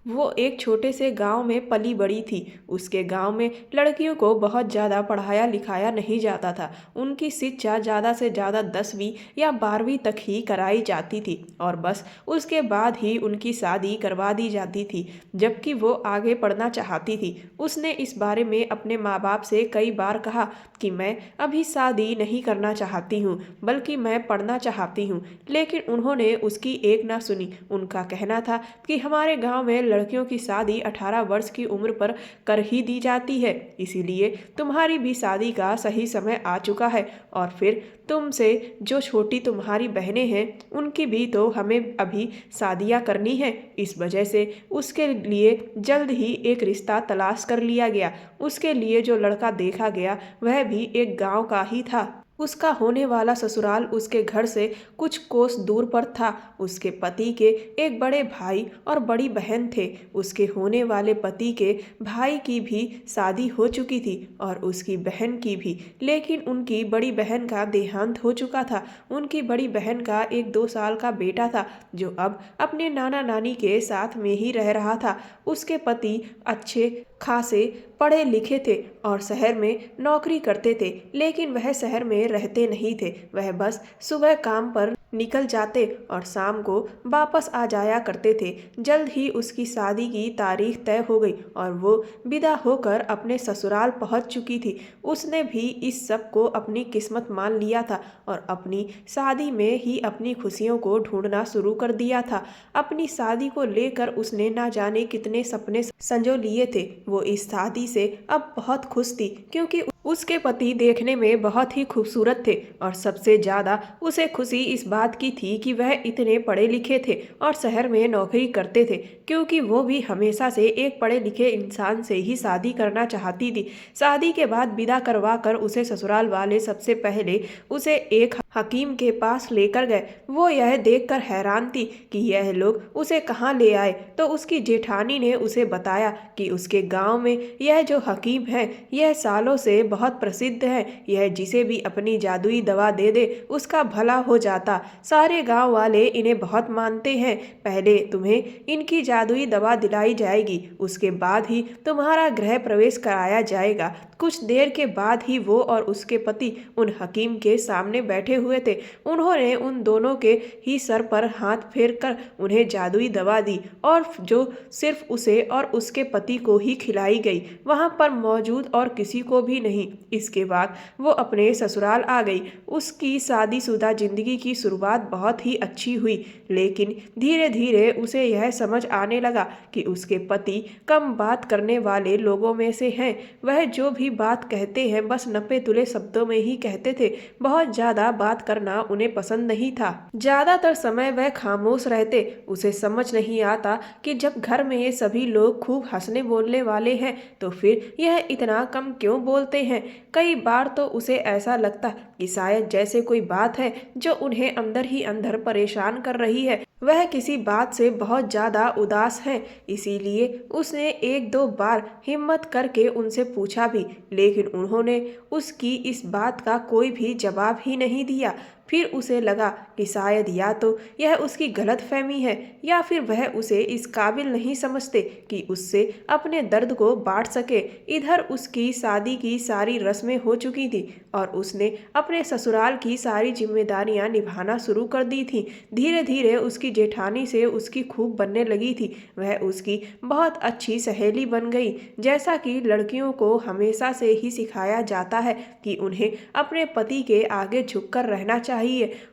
वो एक छोटे से गांव में पली बड़ी थी। उसके गांव में लड़कियों को बहुत ज़्यादा पढ़ाया लिखाया नहीं जाता था। उनकी शिक्षा ज़्यादा से ज़्यादा 10वीं या 12वीं तक ही कराई जाती थी और बस उसके बाद ही उनकी शादी करवा दी जाती थी, जबकि वो आगे पढ़ना चाहती थी। उसने इस बारे में अपने माँ बाप से कई बार कहा कि मैं अभी शादी नहीं करना चाहती हूँ, बल्कि मैं पढ़ना चाहती हूँ, लेकिन उन्होंने उसकी एक ना सुनी। उनका कहना था कि हमारे गांव में लड़कियों की शादी 18 वर्ष की उम्र पर कर ही दी जाती है, इसीलिए तुम्हारी भी शादी का सही समय आ चुका है। और फिर तुमसे जो छोटी तुम्हारी बहनें हैं उनकी भी तो हमें अभी शादियां करनी है। इस वजह से उसके लिए जल्द ही एक रिश्ता तलाश कर लिया गया। उसके लिए जो लड़का देखा गया वह भी एक गांव का ही था। उसका होने वाला ससुराल उसके घर से कुछ कोस दूर पर था। उसके पति के एक बड़े भाई और बड़ी बहन थे। उसके होने वाले पति के भाई की भी शादी हो चुकी थी और उसकी बहन की भी, लेकिन उनकी बड़ी बहन का देहांत हो चुका था। उनकी बड़ी बहन का एक 2 साल का बेटा था जो अब अपने नाना नानी के साथ में ही रह रहा था। उसके पति अच्छे खासे पढ़े लिखे थे और शहर में नौकरी करते थे, लेकिन वह शहर में रहते नहीं थे। वह बस सुबह काम पर निकल जाते और शाम को वापस आ जाया करते थे। जल्द ही उसकी शादी की तारीख तय हो गई और वो विदा होकर अपने ससुराल पहुंच चुकी थी। उसने भी इस सब को अपनी किस्मत मान लिया था और अपनी शादी में ही अपनी खुशियों को ढूंढना शुरू कर दिया था। अपनी शादी को लेकर उसने ना जाने कितने सपने संजो लिए थे। वो इस शादी से अब बहुत खुश थी, क्योंकि उसके पति देखने में बहुत ही खूबसूरत थे और सबसे ज़्यादा उसे खुशी इस बात की थी कि वह इतने पढ़े लिखे थे और शहर में नौकरी करते थे, क्योंकि वो भी हमेशा से एक पढ़े लिखे इंसान से ही शादी करना चाहती थी। शादी के बाद विदा करवा कर उसे ससुराल वाले सबसे पहले उसे एक हकीम के पास लेकर गए। वो यह देखकर हैरान थी कि यह लोग उसे कहाँ ले आए, तो उसकी जेठानी ने उसे बताया कि उसके गांव में यह जो हकीम है यह सालों से बहुत प्रसिद्ध है। यह जिसे भी अपनी जादुई दवा दे दे उसका भला हो जाता। सारे गांव वाले इन्हें बहुत मानते हैं। पहले तुम्हें इनकी जादुई दवा दिलाई जाएगी, उसके बाद ही तुम्हारा गृह प्रवेश कराया जाएगा। कुछ देर के बाद ही वो और उसके पति उन हकीम के सामने बैठे हुए थे। उन्होंने उन दोनों के ही सर पर हाथ फेर कर उन्हें जादुई दवा दी और जो सिर्फ उसे और उसके पति को ही खिलाई गई, वहां पर मौजूद और किसी को भी नहीं। इसके बाद वो अपने ससुराल आ गई। उसकी शादीशुदा जिंदगी की शुरुआत बहुत ही अच्छी हुई, लेकिन धीरे धीरे उसे यह समझ आने लगा कि उसके पति कम बात करने वाले लोगों में से हैं। वह जो भी बात कहते हैं बस नपे तुले शब्दों में ही कहते थे। बहुत ज्यादा बात करना उन्हें पसंद नहीं था। ज्यादातर समय वह खामोश रहते। उसे समझ नहीं आता कि जब घर में ये सभी लोग खूब हंसने बोलने वाले हैं तो फिर यह इतना कम क्यों बोलते हैं। कई बार तो उसे ऐसा लगता कि शायद जैसे कोई बात है जो उन्हें अंदर ही अंदर परेशान कर रही है। वह किसी बात से बहुत ज्यादा उदास है, इसीलिए उसने एक दो बार हिम्मत करके उनसे पूछा भी, लेकिन उन्होंने उसकी इस बात का कोई भी जवाब ही नहीं दिया। फिर उसे लगा कि शायद या तो यह उसकी गलतफहमी है या फिर वह उसे इस काबिल नहीं समझते कि उससे अपने दर्द को बांट सके। इधर उसकी शादी की सारी रस्में हो चुकी थी और उसने अपने ससुराल की सारी जिम्मेदारियां निभाना शुरू कर दी थी। धीरे धीरे उसकी जेठानी से उसकी खूब बनने लगी थी। वह उसकी बहुत अच्छी सहेली बन गई। जैसा कि लड़कियों को हमेशा से ही सिखाया जाता है कि उन्हें अपने पति के आगे झुककर रहना चाहिए,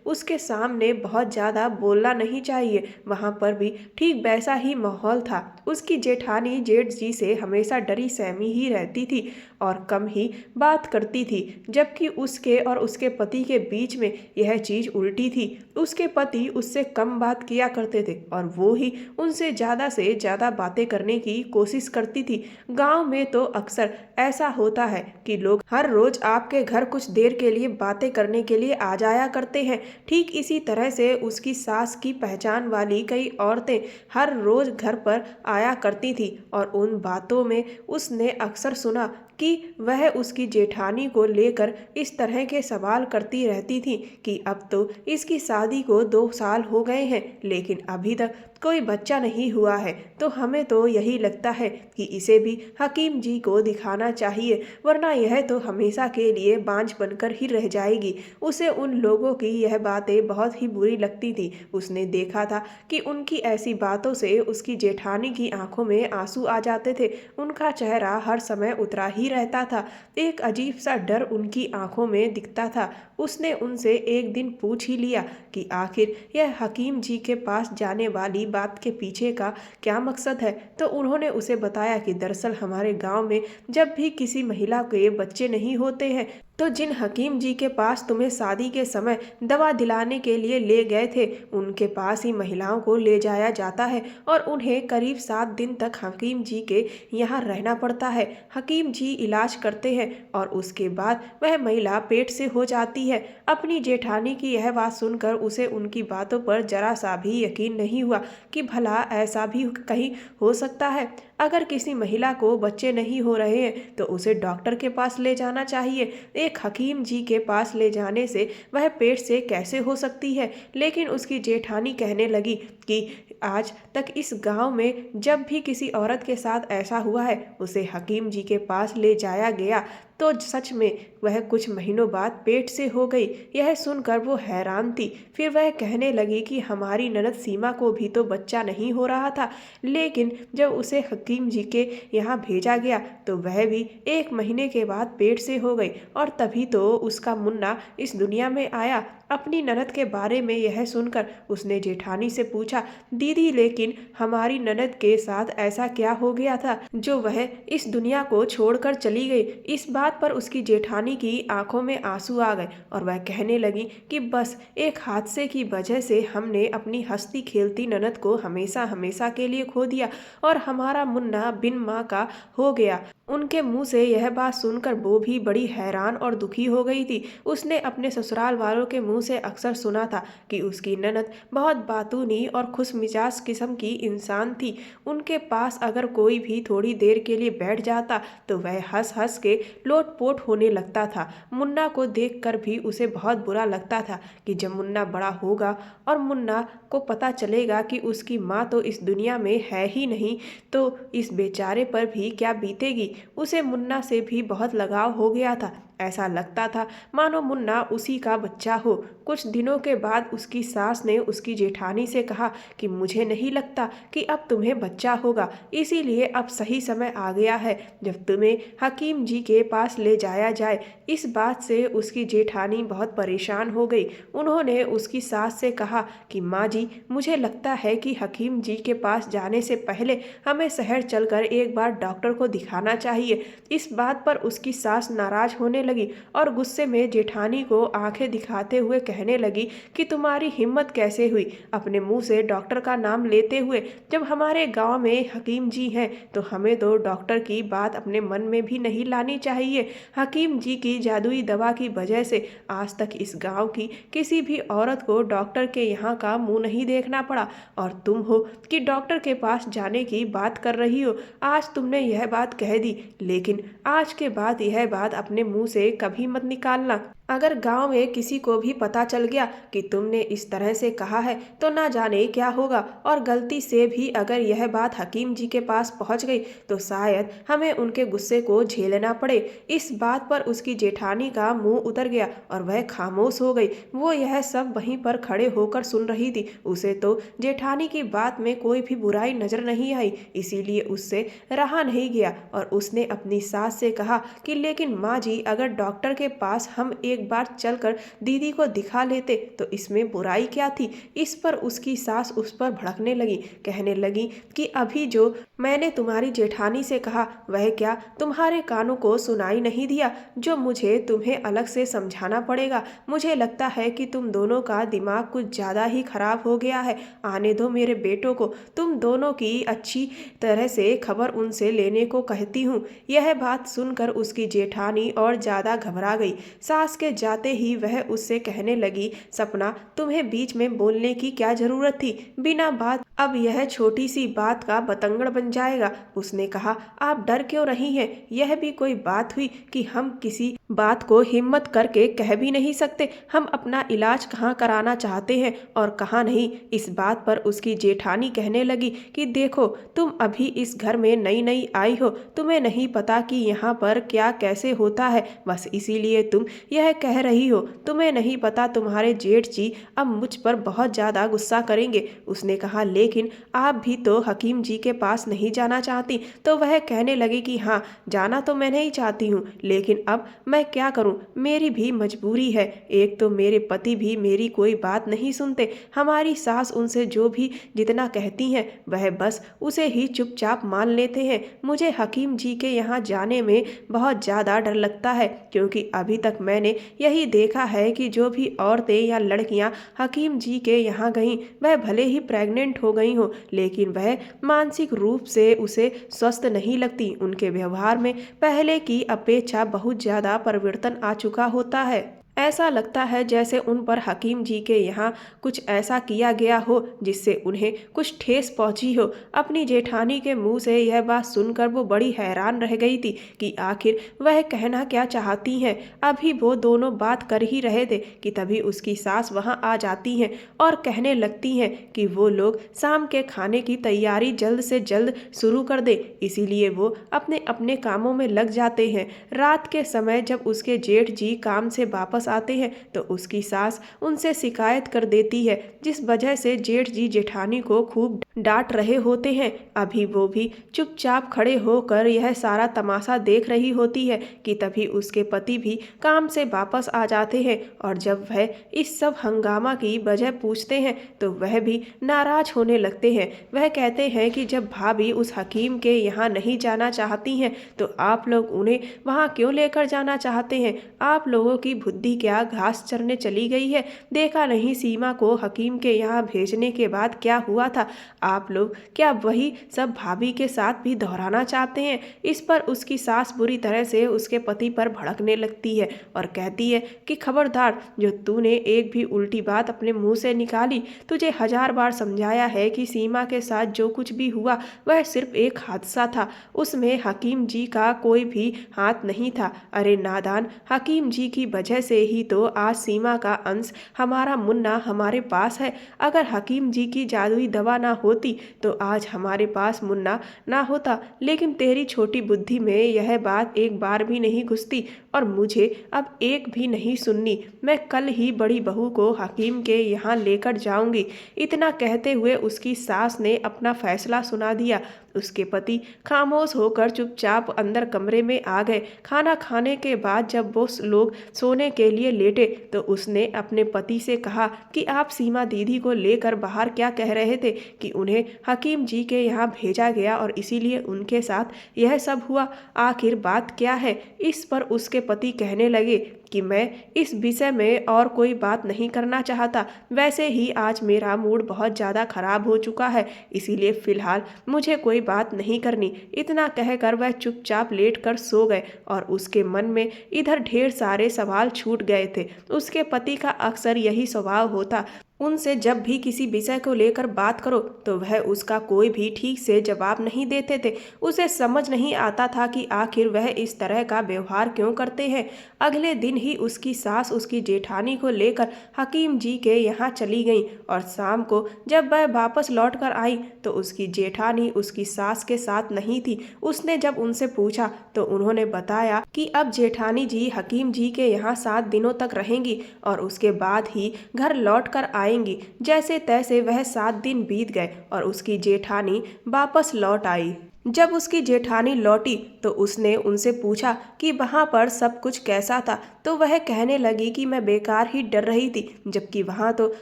उसके सामने बहुत ज्यादा बोलना नहीं चाहिए। वहां पर भी ठीक वैसा ही माहौल था। उसकी जेठानी जेठ जी से हमेशा डरी सहमी ही रहती थी और कम ही बात करती थी, जबकि उसके और उसके पति के बीच में यह चीज उल्टी थी। उसके पति उससे कम बात किया करते थे और वो ही उनसे ज्यादा से ज्यादा बातें करने की कोशिश करती थी। गांव में तो अक्सर ऐसा होता है कि लोग हर रोज आपके घर कुछ देर के लिए बातें करने के लिए आ जाया करते हैं। ठीक इसी तरह से उसकी सास की पहचान वाली कई औरतें हर रोज घर पर आया करती थी और उन बातों में उसने अक्सर सुना कि वह उसकी जेठानी को लेकर इस तरह के सवाल करती रहती थी कि अब तो इसकी शादी को 2 साल हो गए हैं, लेकिन अभी तक कोई बच्चा नहीं हुआ है, तो हमें तो यही लगता है कि इसे भी हकीम जी को दिखाना चाहिए, वरना यह तो हमेशा के लिए बांझ बनकर ही रह जाएगी। उसे उन लोगों की यह बातें बहुत ही बुरी लगती थी। उसने देखा था कि उनकी ऐसी बातों से उसकी जेठानी की आंखों में आंसू आ जाते थे। उनका चेहरा हर समय उतरा ही रहता था, एक अजीब सा डर उनकी आंखों में दिखता था। उसने उनसे एक दिन पूछ ही लिया कि आखिर यह हकीम जी के पास जाने वाली बात के पीछे का क्या मकसद है। तो उन्होंने उसे बताया कि दरअसल हमारे गांव में जब भी किसी महिला के बच्चे नहीं होते हैं, तो जिन हकीम जी के पास तुम्हें शादी के समय दवा दिलाने के लिए ले गए थे, उनके पास ही महिलाओं को ले जाया जाता है और उन्हें करीब 7 दिन तक हकीम जी के यहाँ रहना पड़ता है। हकीम जी इलाज करते हैं और उसके बाद वह महिला पेट से हो जाती है। अपनी जेठानी की यह बात सुनकर उसे उनकी बातों पर जरा सा भी यकीन नहीं हुआ कि भला ऐसा भी कहीं हो सकता है। अगर किसी महिला को बच्चे नहीं हो रहे हैं तो उसे डॉक्टर के पास ले जाना चाहिए। एक हकीम जी के पास ले जाने से वह पेट से कैसे हो सकती है। लेकिन उसकी जेठानी कहने लगी कि आज तक इस गांव में जब भी किसी औरत के साथ ऐसा हुआ है, उसे हकीम जी के पास ले जाया गया तो सच में वह कुछ महीनों बाद पेट से हो गई। यह सुनकर वो हैरान थी। फिर वह कहने लगी कि हमारी ननद सीमा को भी तो बच्चा नहीं हो रहा था, लेकिन जब उसे हकीम जी के यहाँ भेजा गया तो वह भी 1 महीने के बाद पेट से हो गई और तभी तो उसका मुन्ना इस दुनिया में आया। अपनी ननद के बारे में यह सुनकर उसने जेठानी से पूछा, दीदी लेकिन हमारी ननद के साथ ऐसा क्या हो गया था जो वह इस दुनिया को छोड़कर चली गई। इस बात पर उसकी जेठानी की आंखों में आंसू आ गए और वह कहने लगी कि बस एक हादसे की वजह से हमने अपनी हंसती खेलती ननद को हमेशा हमेशा के लिए खो दिया और हमारा मुन्ना बिन माँ का हो गया। उनके मुंह से यह बात सुनकर वो भी बड़ी हैरान और दुखी हो गई थी। उसने अपने ससुराल वालों के मुंह से अक्सर सुना था कि उसकी ननद बहुत बातूनी और खुशमिजाज किस्म की इंसान थी। उनके पास अगर कोई भी थोड़ी देर के लिए बैठ जाता तो वह हंस हंस के लोटपोट होने लगता था। मुन्ना को देखकर भी उसे बहुत बुरा लगता था कि जब मुन्ना बड़ा होगा और मुन्ना को पता चलेगा कि उसकी माँ तो इस दुनिया में है ही नहीं, तो इस बेचारे पर भी क्या बीतेगी। उसे मुन्ना से भी बहुत लगाव हो गया था। ऐसा लगता था मानो मुन्ना उसी का बच्चा हो। कुछ दिनों के बाद उसकी सास ने उसकी जेठानी से कहा कि मुझे नहीं लगता कि अब तुम्हें बच्चा होगा, इसीलिए अब सही समय आ गया है जब तुम्हें हकीम जी के पास ले जाया जाए। इस बात से उसकी जेठानी बहुत परेशान हो गई। उन्होंने उसकी सास से कहा कि माँ जी, मुझे लगता है कि हकीम जी के पास जाने से पहले हमें शहर चलकर एक बार डॉक्टर को दिखाना चाहिए। इस बात पर उसकी सास नाराज होने लगी और गुस्से में जेठानी को आंखें दिखाते हुए कहने लगी कि तुम्हारी हिम्मत कैसे हुई अपने मुंह से डॉक्टर का नाम लेते हुए। जब हमारे गांव में हकीम जी हैं तो हमें तो डॉक्टर की बात अपने मन में भी नहीं लानी चाहिए। हकीम जी की जादुई दवा की वजह से आज तक इस गांव की किसी भी औरत को डॉक्टर के यहाँ का मुंह नहीं देखना पड़ा और तुम हो कि डॉक्टर के पास जाने की बात कर रही हो। आज तुमने यह बात कह दी, लेकिन आज के बाद यह बात अपने मुंह से कभी मत निकालना। अगर गांव में किसी को भी पता चल गया कि तुमने इस तरह से कहा है तो ना जाने क्या होगा, और गलती से भी अगर यह बात हकीम जी के पास पहुंच गई तो शायद हमें उनके गुस्से को झेलना पड़े। इस बात पर उसकी जेठानी का मुंह उतर गया और वह खामोश हो गई। वो यह सब वहीं पर खड़े होकर सुन रही थी। उसे तो जेठानी की बात में कोई भी बुराई नजर नहीं आई, इसीलिए उससे रहा नहीं गया और उसने अपनी सास से कहा कि लेकिन माँ जी, अगर डॉक्टर के पास हम एक बार चलकर दीदी को दिखा लेते तो इसमें बुराई क्या थी। इस पर उसकी सास उस पर भड़कने लगी, कहने लगी कि अभी जो मैंने तुम्हारी जेठानी से कहा वह क्या तुम्हारे कानों को सुनाई नहीं दिया, जो मुझे तुम्हें अलग से समझाना पड़ेगा। मुझे लगता है कि तुम दोनों का दिमाग कुछ ज़्यादा ही खराब हो गया है। आने दो मेरे बेटों को, तुम दोनों की अच्छी तरह से खबर उनसे लेने को कहती हूँ। यह बात सुनकर उसकी जेठानी और ज़्यादा घबरा गई। सास के जाते ही वह उससे कहने लगी, सपना, तुम्हें बीच में बोलने की क्या जरूरत थी। बिना बात अब यह छोटी सी बात का बतंगड़ बन जाएगा। उसने कहा, आप डर क्यों रही हैं? यह भी कोई बात हुई कि हम किसी बात को हिम्मत करके कह भी नहीं सकते? हम अपना इलाज कहाँ कराना चाहते हैं और कहाँ नहीं। इस बात पर उसकी जेठानी कहने लगी कि देखो, तुम अभी इस घर में नई नई आई हो, तुम्हें नहीं पता कि यहाँ पर क्या कैसे होता है, बस इसीलिए तुम यह कह रही हो। तुम्हें नहीं पता तुम्हारे जेठ जी अब मुझ पर बहुत ज़्यादा गुस्सा करेंगे। उसने कहा, लेकिन आप भी तो हकीम जी के पास नहीं जाना चाहती? तो वह कहने लगी कि हाँ, जाना तो मैं नहीं चाहती हूँ, लेकिन अब मैं क्या करूँ, मेरी भी मजबूरी है। एक तो मेरे पति भी मेरी कोई बात नहीं सुनते, हमारी सास उनसे जो भी जितना कहती हैं वह बस उसे ही चुपचाप मान लेते हैं। मुझे हकीम जी के यहाँ जाने में बहुत ज़्यादा डर लगता है, क्योंकि अभी तक मैंने यही देखा है कि जो भी औरतें या लड़कियाँ हकीम जी के यहाँ गईं, वह भले ही प्रेग्नेंट हो गई हो, लेकिन वह मानसिक रूप से उसे स्वस्थ नहीं लगती। उनके व्यवहार में पहले की अपेक्षा बहुत ज़्यादा परिवर्तन आ चुका होता है। ऐसा लगता है जैसे उन पर हकीम जी के यहाँ कुछ ऐसा किया गया हो जिससे उन्हें कुछ ठेस पहुंची हो। अपनी जेठानी के मुंह से यह बात सुनकर वो बड़ी हैरान रह गई थी कि आखिर वह कहना क्या चाहती हैं। अभी वो दोनों बात कर ही रहे थे कि तभी उसकी सास वहां आ जाती हैं और कहने लगती हैं कि वो लोग शाम के खाने की तैयारी जल्द से जल्द शुरू कर दे। इसीलिए वो अपने अपने कामों में लग जाते हैं। रात के समय जब उसके जेठ जी काम से वापस आते हैं तो उसकी सास उनसे शिकायत कर देती है, जिस वजह से जेठ जी जेठानी को खूब डांट रहे होते हैं। अभी वो भी चुपचाप खड़े होकर यह सारा तमाशा देख रही होती है कि तभी उसके पति भी काम से वापस आ जाते हैं, और जब वह इस सब हंगामा की वजह पूछते हैं तो वह भी नाराज होने लगते हैं। वह कहते हैं कि जब भाभी उस हकीम के यहाँ नहीं जाना चाहती हैं तो आप लोग उन्हें वहाँ क्यों लेकर जाना चाहते हैं? आप लोगों की बुद्धि क्या घास चरने चली गई है? देखा नहीं सीमा को हकीम के यहाँ भेजने के बाद क्या हुआ था? आप लोग क्या वही सब भाभी के साथ भी दोहराना चाहते हैं? इस पर उसकी सास बुरी तरह से उसके पति पर भड़कने लगती है और कहती है कि खबरदार, जो तूने एक भी उल्टी बात अपने मुंह से निकाली, तुझे 1000 बार समझाया है कि सीमा के साथ जो कुछ भी हुआ वह सिर्फ एक हादसा था, उसमें हकीम जी का कोई भी हाथ नहीं था। अरे नादान, हकीम जी की वजह से ही तो आज सीमा का अंश हमारा मुन्ना हमारे पास है। अगर हकीम जी की जादुई दवा ना होती तो आज हमारे पास मुन्ना ना होता। लेकिन तेरी छोटी बुद्धि में यह बात एक बार भी नहीं घुसती और मुझे अब एक भी नहीं सुननी। मैं कल ही बड़ी बहू को हकीम के यहाँ लेकर जाऊंगी। इतना कहते हुए उसकी सास ने अपना फैसला सुना दिया। उसके पति खामोश होकर चुपचाप अंदर कमरे में आ गए। खाना खाने के बाद जब वो लोग सोने के लिए लेटे तो उसने अपने पति से कहा कि आप सीमा दीदी को लेकर बाहर क्या कह रहे थे कि उन्हें हकीम जी के यहाँ भेजा गया और इसीलिए उनके साथ यह सब हुआ। आखिर बात क्या है? इस पर उसके पति कहने लगे कि मैं इस विषय में और कोई बात नहीं करना चाहता। वैसे ही आज मेरा मूड बहुत ज़्यादा खराब हो चुका है, इसीलिए फिलहाल मुझे कोई बात नहीं करनी। इतना कहकर वह चुपचाप लेटकर सो गए और उसके मन में इधर ढेर सारे सवाल छूट गए थे। उसके पति का अक्सर यही स्वभाव होता। उनसे जब भी किसी विषय को लेकर बात करो तो वह उसका कोई भी ठीक से जवाब नहीं देते थे। उसे समझ नहीं आता था कि आखिर वह इस तरह का व्यवहार क्यों करते हैं। अगले दिन ही उसकी सास उसकी जेठानी को लेकर हकीम जी के यहाँ चली गई और शाम को जब वह वापस लौट कर आई तो उसकी जेठानी उसकी सास के साथ नहीं थी। उसने जब उनसे पूछा तो उन्होंने बताया कि अब जेठानी जी हकीम जी के यहाँ 7 दिनों तक रहेंगी और उसके बाद ही घर लौट कर आएंगी। जैसे तैसे वह 7 दिन बीत गए और उसकी जेठानी वापस लौट आई। जब उसकी जेठानी लौटी तो उसने उनसे पूछा कि वहाँ पर सब कुछ कैसा था, तो वह कहने लगी कि मैं बेकार ही डर रही थी, जबकि वहाँ तो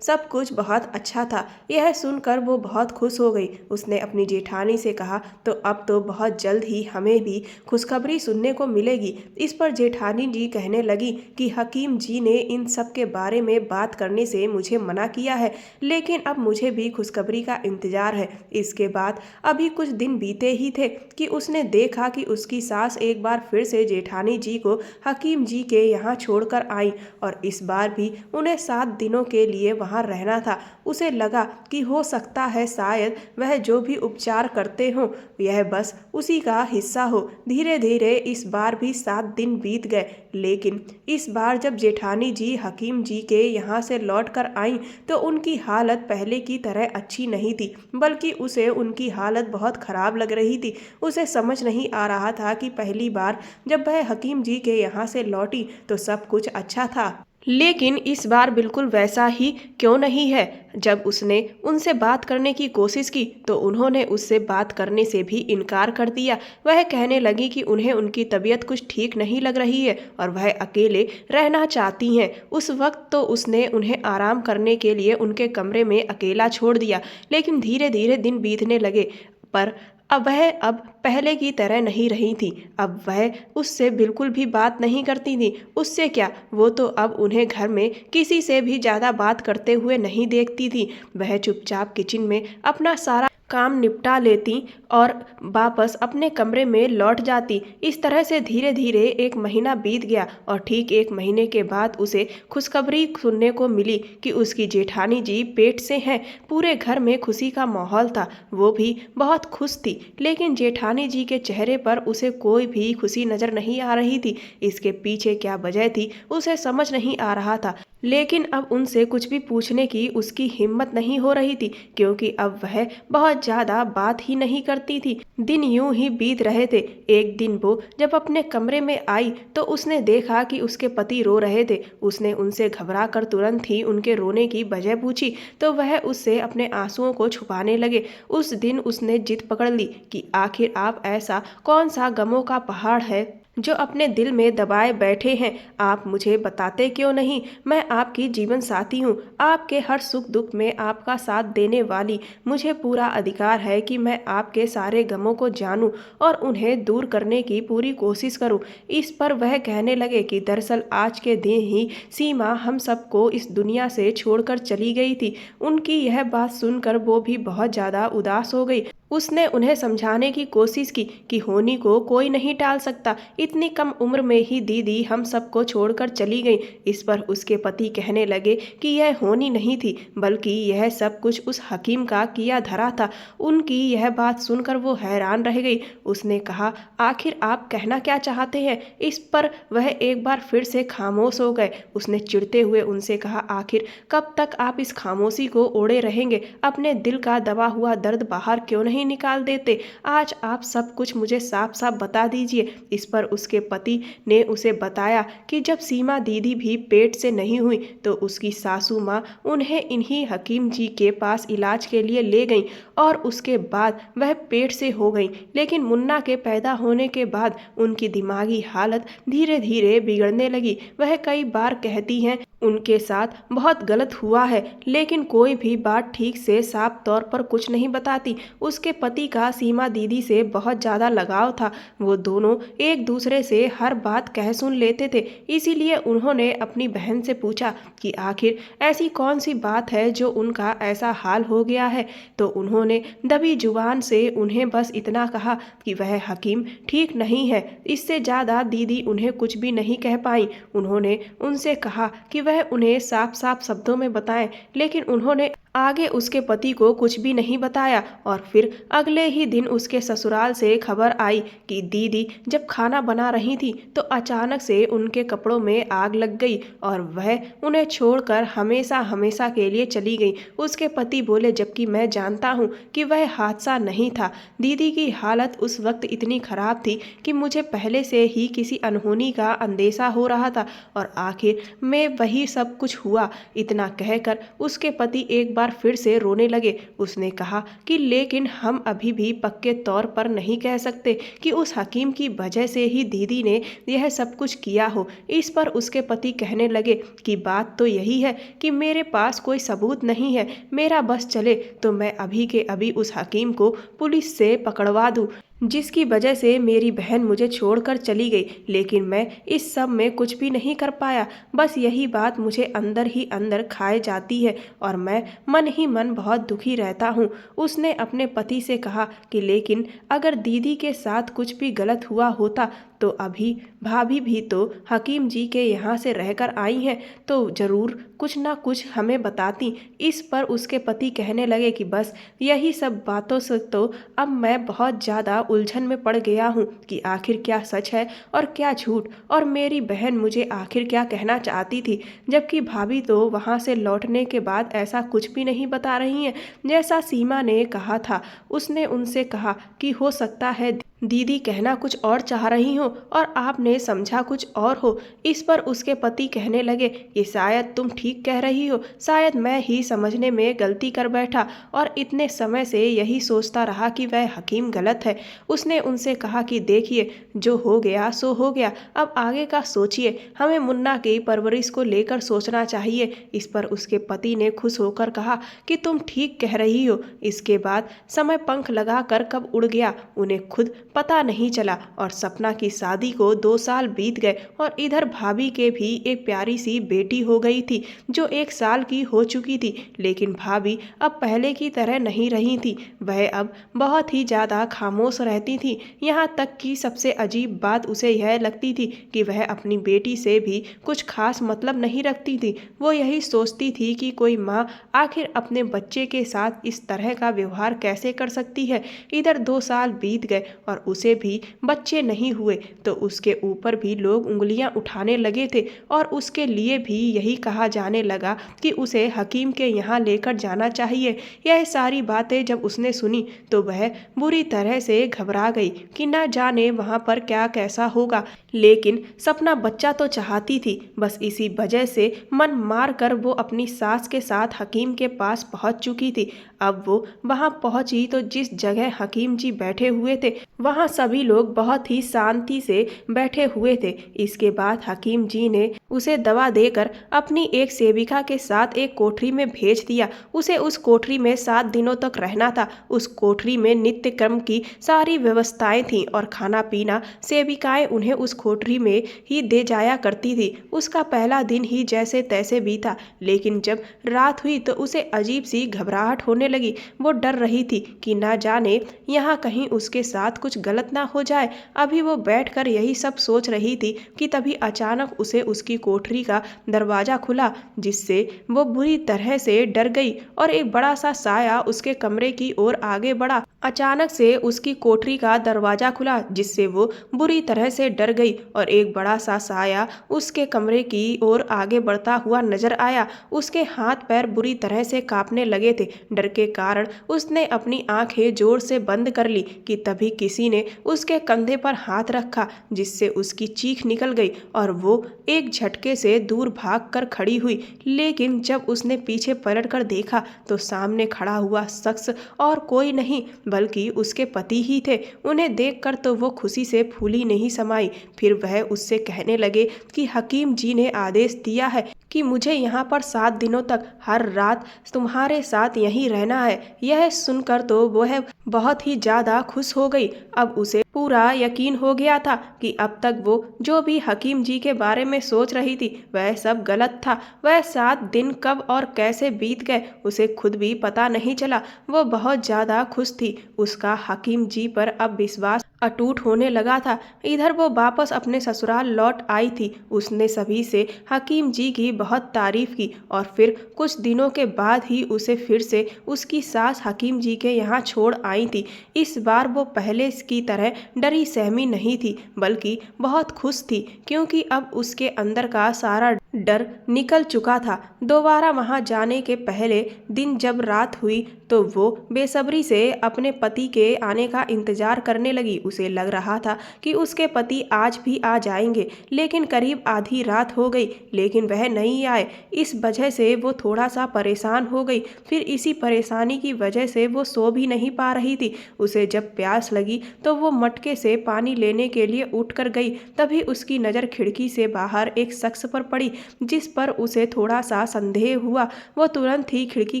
सब कुछ बहुत अच्छा था। यह सुनकर वो बहुत खुश हो गई। उसने अपनी जेठानी से कहा, तो अब तो बहुत जल्द ही हमें भी खुशखबरी सुनने को मिलेगी। इस पर जेठानी जी कहने लगी कि हकीम जी ने इन सब के बारे में बात करने से मुझे मना किया है, लेकिन अब मुझे भी खुशखबरी का इंतजार है। इसके बाद अभी कुछ दिन बीते ही ही थे कि उसने देखा कि उसकी सास एक बार फिर से जेठानी जी को हकीम जी के यहाँ छोड़कर आई और इस बार भी उन्हें 7 दिनों के लिए वहाँ रहना था। उसे लगा कि हो सकता है शायद वह जो भी उपचार करते हों यह बस उसी का हिस्सा हो। धीरे धीरे इस बार भी 7 दिन बीत गए, लेकिन इस बार जब जेठानी जी हकीम जी के यहाँ से लौट कर आईं तो उनकी हालत पहले की तरह अच्छी नहीं थी, बल्कि उसे उनकी हालत बहुत खराब लग रही थी। उसे समझ नहीं आ रहा था कि पहली बार जब वह हकीम जी के यहाँ से लौटी तो सब कुछ अच्छा था, लेकिन इस बार बिल्कुल वैसा ही क्यों नहीं है। जब उसने उनसे बात करने की कोशिश की तो उन्होंने उससे बात करने से भी इनकार कर दिया। वह कहने लगी कि उन्हें उनकी तबीयत कुछ ठीक नहीं लग रही है और वह अकेले रहना चाहती हैं। उस वक्त तो उसने उन्हें आराम करने के लिए उनके कमरे में अकेला छोड़ दिया, लेकिन धीरे धीरे दिन बीतने लगे पर अब पहले की तरह नहीं रही थी। अब वह उससे बिल्कुल भी बात नहीं करती थी। उससे क्या, वो तो अब उन्हें घर में किसी से भी ज़्यादा बात करते हुए नहीं देखती थी। वह चुपचाप किचन में अपना सारा काम निपटा लेती और वापस अपने कमरे में लौट जाती। इस तरह से धीरे धीरे 1 महीना बीत गया और ठीक 1 महीने के बाद उसे खुशखबरी सुनने को मिली कि उसकी जेठानी जी पेट से हैं। पूरे घर में खुशी का माहौल था, वो भी बहुत खुश थी, लेकिन जेठानी जी के चेहरे पर उसे कोई भी खुशी नजर नहीं आ रही थी। इसके पीछे क्या वजह थी उसे समझ नहीं आ रहा था, लेकिन अब उनसे कुछ भी पूछने की उसकी हिम्मत नहीं हो रही थी, क्योंकि अब वह बहुत ज़्यादा बात ही नहीं करती थी। दिन यूं ही बीत रहे थे। एक दिन वो जब अपने कमरे में आई तो उसने देखा कि उसके पति रो रहे थे। उसने उनसे घबरा कर तुरंत ही उनके रोने की वजह पूछी तो वह उससे अपने आंसुओं को छुपाने लगे। उस दिन उसने जिद पकड़ ली कि आखिर आप ऐसा कौन सा गमों का पहाड़ है जो अपने दिल में दबाए बैठे हैं, आप मुझे बताते क्यों नहीं। मैं आपकी जीवन साथी हूँ, आपके हर सुख दुख में आपका साथ देने वाली। मुझे पूरा अधिकार है कि मैं आपके सारे गमों को जानूं और उन्हें दूर करने की पूरी कोशिश करूं। इस पर वह कहने लगे कि दरअसल आज के दिन ही सीमा हम सबको इस दुनिया से छोड़कर चली गई थी। उनकी यह बात सुनकर वो भी बहुत ज़्यादा उदास हो गई। उसने उन्हें समझाने की कोशिश की कि होनी को कोई नहीं टाल सकता, इतनी कम उम्र में ही दीदी हम सबको छोड़कर चली गई। इस पर उसके पति कहने लगे कि यह होनी नहीं थी, बल्कि यह सब कुछ उस हकीम का किया धरा था। उनकी यह बात सुनकर वो हैरान रह गई। उसने कहा, आखिर आप कहना क्या चाहते हैं। इस पर वह एक बार फिर से खामोश हो गए। उसने चिढ़ते हुए उनसे कहा, आखिर कब तक आप इस खामोशी को ओढ़े रहेंगे। अपने दिल का दबा हुआ दर्द बाहर क्यों नहीं निकाल देते। आज आप सब कुछ मुझे साफ साफ बता दीजिए। इस पर उसके पति ने उसे बताया कि जब सीमा दीदी भी पेट से नहीं हुई तो उसकी सासू माँ उन्हें इन्हीं हकीम जी के पास इलाज के लिए ले गई और उसके बाद वह पेट से हो गई। लेकिन मुन्ना के पैदा होने के बाद उनकी दिमागी हालत धीरे धीरे बिगड़ने लगी। वह कई बार कहती हैं उनके साथ बहुत गलत हुआ है, लेकिन कोई भी बात ठीक से साफ तौर पर कुछ नहीं बताती। उसके पति का सीमा दीदी से बहुत ज़्यादा लगाव था। वो दोनों एक दूसरे से हर बात कह सुन लेते थे। इसीलिए उन्होंने अपनी बहन से पूछा कि आखिर ऐसी कौन सी बात है जो उनका ऐसा हाल हो गया है। तो उन्होंने दबी जुबान से उन्हें बस इतना कहा कि वह हकीम ठीक नहीं है। इससे ज़्यादा दीदी उन्हें कुछ भी नहीं कह पाई। उन्होंने उनसे कहा कि वह उन्हें साफ साफ शब्दों में बताएं, लेकिन उन्होंने आगे उसके पति को कुछ भी नहीं बताया। और फिर अगले ही दिन उसके ससुराल से खबर आई कि दीदी जब खाना बना रही थी तो अचानक से उनके कपड़ों में आग लग गई और वह उन्हें छोड़कर हमेशा हमेशा के लिए चली गई। उसके पति बोले, जबकि मैं जानता हूँ कि वह हादसा नहीं था। दीदी की हालत उस वक्त इतनी खराब थी कि मुझे पहले से ही किसी अनहोनी का अंदेशा हो रहा था और आखिर में वही सब कुछ हुआ। इतना कहकर उसके पति एक बार फिर से रोने लगे। उसने कहा कि लेकिन हम अभी भी पक्के तौर पर नहीं कह सकते कि उस हकीम की वजह से ही दीदी ने यह सब कुछ किया हो। इस पर उसके पति कहने लगे कि बात तो यही है कि मेरे पास कोई सबूत नहीं है। मेरा बस चले तो मैं अभी के अभी उस हकीम को पुलिस से पकड़वा दूं। जिसकी वजह से मेरी बहन मुझे छोड़कर चली गई। लेकिन मैं इस सब में कुछ भी नहीं कर पाया। बस यही बात मुझे अंदर ही अंदर खाए जाती है और मैं मन ही मन बहुत दुखी रहता हूँ। उसने अपने पति से कहा कि लेकिन अगर दीदी के साथ कुछ भी गलत हुआ होता तो अभी भाभी भी तो हकीम जी के यहाँ से रहकर आई हैं, तो ज़रूर कुछ ना कुछ हमें बताती। इस पर उसके पति कहने लगे कि बस यही सब बातों से तो अब मैं बहुत ज़्यादा उलझन में पड़ गया हूँ कि आखिर क्या सच है और क्या झूठ, और मेरी बहन मुझे आखिर क्या कहना चाहती थी, जबकि भाभी तो वहाँ से लौटने के बाद ऐसा कुछ भी नहीं बता रही हैं जैसा सीमा ने कहा था। उसने उनसे कहा कि हो सकता है दीदी कहना कुछ और चाह रही हो और आपने समझा कुछ और हो। इस पर उसके पति कहने लगे कि शायद तुम ठीक कह रही हो, शायद मैं ही समझने में गलती कर बैठा और इतने समय से यही सोचता रहा कि वह हकीम गलत है। उसने उनसे कहा कि देखिए, जो हो गया सो हो गया, अब आगे का सोचिए, हमें मुन्ना की परवरिश को लेकर सोचना चाहिए। इस पर उसके पति ने खुश होकर कहा कि तुम ठीक कह रही हो। इसके बाद समय पंख लगा कर कब उड़ गया उन्हें खुद पता नहीं चला और सपना की शादी को 2 साल बीत गए और इधर भाभी के भी एक प्यारी सी बेटी हो गई थी जो 1 साल की हो चुकी थी। लेकिन भाभी अब पहले की तरह नहीं रही थी, वह अब बहुत ही ज़्यादा खामोश रहती थी। यहाँ तक कि सबसे अजीब बात उसे यह लगती थी कि वह अपनी बेटी से भी कुछ खास मतलब नहीं रखती थी। वो यही सोचती थी कि कोई माँ आखिर अपने बच्चे के साथ इस तरह का व्यवहार कैसे कर सकती है। इधर 2 साल बीत गए और उसे भी बच्चे नहीं हुए तो उसके ऊपर भी लोग उंगलियां उठाने लगे थे और उसके लिए भी यही कहा जाने लगा कि उसे हकीम के यहाँ लेकर जाना चाहिए। यह सारी बातें जब उसने सुनी तो वह बुरी तरह से घबरा गई कि न जाने वहाँ पर क्या कैसा होगा। लेकिन सपना बच्चा तो चाहती थी, बस इसी वजह से मन मार कर वो अपनी सास के साथ हकीम के पास पहुंच चुकी थी। अब वो वहां पहुंची तो जिस जगह हकीम जी बैठे हुए थे वहां सभी लोग बहुत ही शांति से बैठे हुए थे। इसके बाद हकीम जी ने उसे दवा देकर अपनी एक सेविका के साथ एक कोठरी में भेज दिया। उसे उस कोठरी में 7 दिनों तक रहना था। उस कोठरी में नित्य क्रम की सारी व्यवस्थाएं थीं और खाना पीना सेविकाएं उन्हें उस कोठरी में ही दे जाया करती थी। उसका पहला दिन ही जैसे तैसे बीता, लेकिन जब रात हुई तो उसे अजीब सी घबराहट होने लगी। वो डर रही थी कि ना जाने यहाँ कहीं उसके साथ कुछ गलत ना हो जाए। अभी वो बैठकर यही सब सोच रही थी कि तभी अचानक उसे उसकी कोठरी का दरवाजा खुला, जिससे वो बुरी तरह से डर गई और एक बड़ा सा साया उसके कमरे की ओर आगे बढ़ा। अचानक से उसकी कोठरी का दरवाजा खुला जिससे वो बुरी तरह से डर गई और एक बड़ा सा साया उसके कमरे की ओर आगे बढ़ता हुआ नजर आया। उसके हाथ पैर बुरी तरह से कांपने लगे थे। डर के कारण उसने अपनी आंखें जोर से बंद कर ली कि तभी किसी ने उसके कंधे पर हाथ रखा, जिससे उसकी चीख निकल गई और वो एक झटके से दूर भाग कर खड़ी हुई। लेकिन जब उसने पीछे पलट कर देखा तो सामने खड़ा हुआ शख्स और कोई नहीं बल्कि उसके पति ही थे। उन्हें देखकर तो वो खुशी से फूली नहीं समाई। फिर वह उससे कहने लगे कि हकीम जी ने आदेश दिया है कि मुझे यहाँ पर 7 दिनों तक हर रात तुम्हारे साथ यहीं रहना है। यह सुनकर तो वह बहुत ही ज़्यादा खुश हो गई। अब उसे पूरा यकीन हो गया था कि अब तक वो जो भी हकीम जी के बारे में सोच रही थी वह सब गलत था। वह 7 दिन कब और कैसे बीत गए उसे खुद भी पता नहीं चला। वो बहुत ज़्यादा खुश थी। उसका हकीम जी पर अब विश्वास अटूट होने लगा था। इधर वो वापस अपने ससुराल लौट आई थी। उसने सभी से हकीम जी की बहुत तारीफ की और फिर कुछ दिनों के बाद ही उसे फिर से उसकी सास हकीम जी के यहाँ छोड़ आई थी। इस बार वो पहले की तरह डरी सहमी नहीं थी बल्कि बहुत खुश थी, क्योंकि अब उसके अंदर का सारा डर निकल चुका था। दोबारा वहां जाने के पहले दिन जब रात हुई तो वो बेसब्री से अपने पति के आने का इंतजार करने लगी। उसे लग रहा था कि उसके पति आज भी आ जाएंगे, लेकिन करीब आधी रात हो गई लेकिन वह नहीं आए। इस वजह से वो थोड़ा सा परेशान हो गई। फिर इसी परेशानी की वजह से वो सो भी नहीं पा रही थी। उसे जब प्यास लगी तो वो मटके से पानी लेने के लिए उठकर गई। तभी उसकी नज़र खिड़की से बाहर एक शख्स पर पड़ी जिस पर उसे थोड़ा सा संदेह हुआ। वो तुरंत ही खिड़की